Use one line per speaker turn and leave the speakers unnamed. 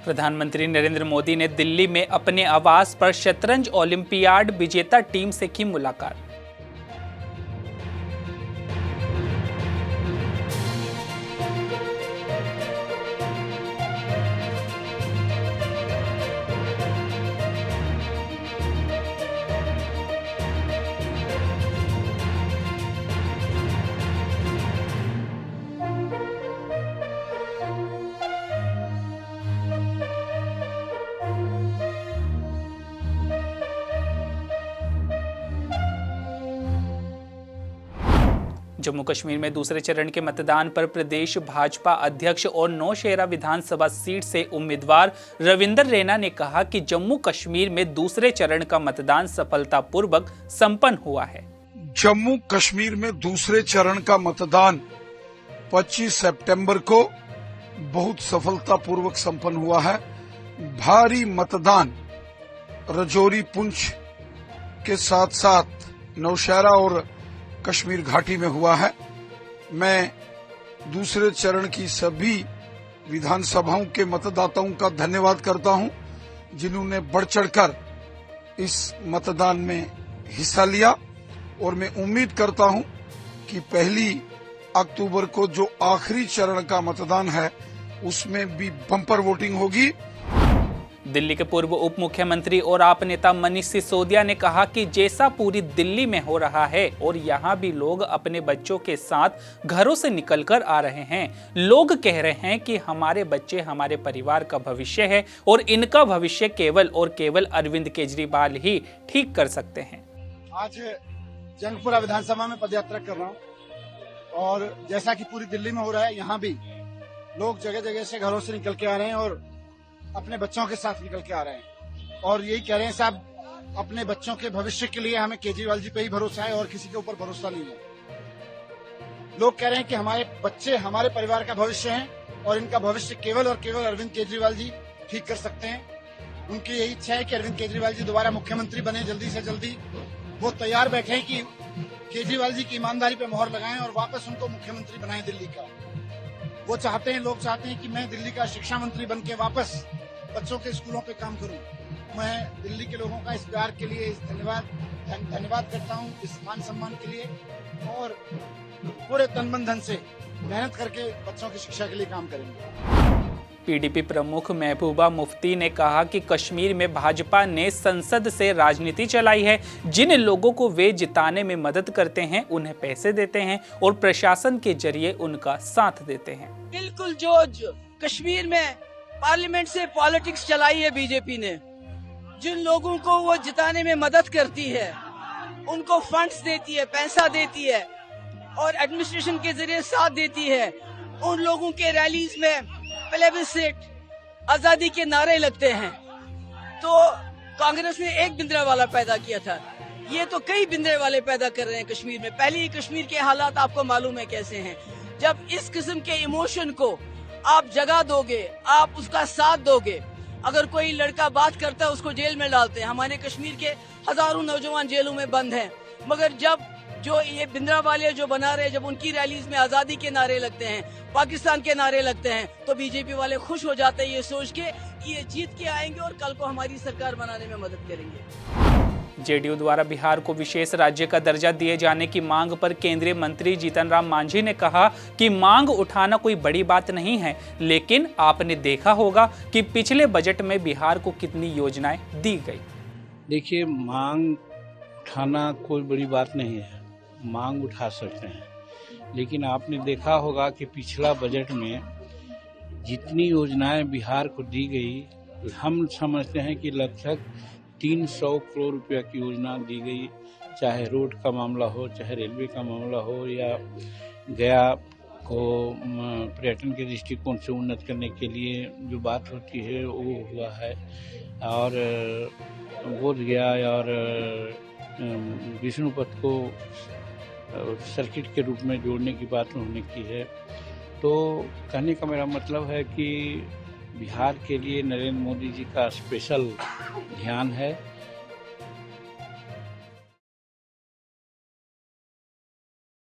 प्रधानमंत्री नरेंद्र मोदी ने दिल्ली में अपने आवास पर शतरंज ओलंपियाड विजेता टीम से की मुलाकात। जम्मू कश्मीर में दूसरे चरण के मतदान पर प्रदेश भाजपा अध्यक्ष और नौशेरा विधानसभा सीट से उम्मीदवार रविंदर रैना ने कहा कि जम्मू कश्मीर में दूसरे चरण का मतदान सफलतापूर्वक संपन्न हुआ है।
जम्मू कश्मीर में दूसरे चरण का मतदान 25 सितंबर को बहुत सफलतापूर्वक संपन्न हुआ है। भारी मतदान राजौरी, पुंछ के साथ साथ नौशेरा और कश्मीर घाटी में हुआ है। मैं दूसरे चरण की सभी विधानसभाओं के मतदाताओं का धन्यवाद करता हूं, जिन्होंने बढ़ चढ़कर इस मतदान में हिस्सा लिया और मैं उम्मीद करता हूं कि 1 अक्टूबर को जो आखिरी चरण का मतदान है उसमें भी बम्पर वोटिंग होगी।
दिल्ली के पूर्व उप मुख्यमंत्री और आप नेता मनीष सिसोदिया ने कहा कि जैसा पूरी दिल्ली में हो रहा है और यहाँ भी लोग अपने बच्चों के साथ घरों से निकलकर आ रहे हैं। लोग कह रहे हैं कि हमारे बच्चे हमारे परिवार का भविष्य है और इनका भविष्य केवल और केवल अरविंद केजरीवाल ही ठीक कर सकते हैं।
आज जंगपुरा विधानसभा में पदयात्रा कर रहा हूँ और जैसा कि पूरी दिल्ली में हो रहा है, यहाँ भी लोग जगह जगह से घरों से निकल के आ रहे हैं और अपने बच्चों के साथ निकल के आ रहे हैं और यही कह रहे हैं, साहब अपने बच्चों के भविष्य के लिए हमें केजरीवाल जी पे ही भरोसा है और किसी के ऊपर भरोसा नहीं है। लोग कह रहे हैं कि हमारे बच्चे हमारे परिवार का भविष्य हैं और इनका भविष्य केवल और केवल अरविंद केजरीवाल जी ठीक कर सकते हैं। उनकी यही इच्छा है कि अरविंद केजरीवाल जी दोबारा मुख्यमंत्री बने जल्दी से जल्दी। वो तैयार बैठे हैं कि केजरीवाल जी की ईमानदारी पे मोहर लगाएं और वापस उनको मुख्यमंत्री बनाएं दिल्ली का। वो चाहते हैं, लोग चाहते हैं कि मैं दिल्ली का शिक्षा मंत्री बन के वापस बच्चों के स्कूलों पे काम करूं। मैं दिल्ली के लोगों का इस प्यार के लिए धन्यवाद करता हूं, इस मान सम्मान के लिए, और पूरे तन मन धन से मेहनत करके बच्चों की शिक्षा के लिए काम करेंगे।
पीडीपी प्रमुख महबूबा मुफ्ती ने कहा कि कश्मीर में भाजपा ने संसद से राजनीति चलाई है। जिन लोगों को वे जिताने में मदद करते हैं, उन्हें पैसे देते हैं और प्रशासन के जरिए उनका साथ देते हैं।
बिल्कुल जो कश्मीर में पार्लियामेंट से पॉलिटिक्स चलाई है बीजेपी ने, जिन लोगों को वो जिताने में मदद करती है, उनको फंड्स देती है, पैसा देती है और एडमिनिस्ट्रेशन के जरिए साथ देती है, उन लोगों के रैलीज में प्लेबिस्सिट, आजादी के नारे लगते हैं। तो कांग्रेस ने एक भिंडरावाला पैदा किया था, ये तो कई भिंडरावाले पैदा कर रहे हैं कश्मीर में। पहले ही कश्मीर के हालात आपको मालूम है कैसे हैं। जब इस किस्म के इमोशन को आप जगह दोगे, आप उसका साथ दोगे, अगर कोई लड़का बात करता है उसको जेल में डालते हैं। हमारे कश्मीर के हजारों नौजवान जेलों में बंद हैं, मगर जब जो ये भिंडरावाले जो बना रहे, जब उनकी रैलीज में आजादी के नारे लगते हैं, पाकिस्तान के नारे लगते हैं, तो बीजेपी वाले खुश हो जाते हैं ये सोच के कि ये जीत के आएंगे और कल को हमारी सरकार बनाने में मदद करेंगे।
जेडीयू द्वारा बिहार को विशेष राज्य का दर्जा दिए जाने की मांग पर केंद्रीय मंत्री जीतन राम मांझी ने कहा कि मांग उठाना कोई बड़ी बात नहीं है, लेकिन आपने देखा होगा कि पिछले बजट में बिहार को कितनी योजनाएं दी गई।
देखिए, मांग उठाना कोई बड़ी बात नहीं है, मांग उठा सकते हैं, लेकिन आपने देखा होगा कि पिछला बजट में जितनी योजनाएं बिहार को दी गई, हम समझते हैं कि लगभग 300 करोड़ रुपया की योजना दी गई। चाहे रोड का मामला हो, चाहे रेलवे का मामला हो, या गया को पर्यटन के दृष्टिकोण से उन्नत करने के लिए जो बात होती है वो हुआ है, और बोध गया और विष्णुपथ को सर्किट के रूप में जोड़ने की बात उन्होंने की है। तो कहने का मेरा मतलब है कि बिहार के लिए नरेंद्र मोदी जी का स्पेशल ध्यान है।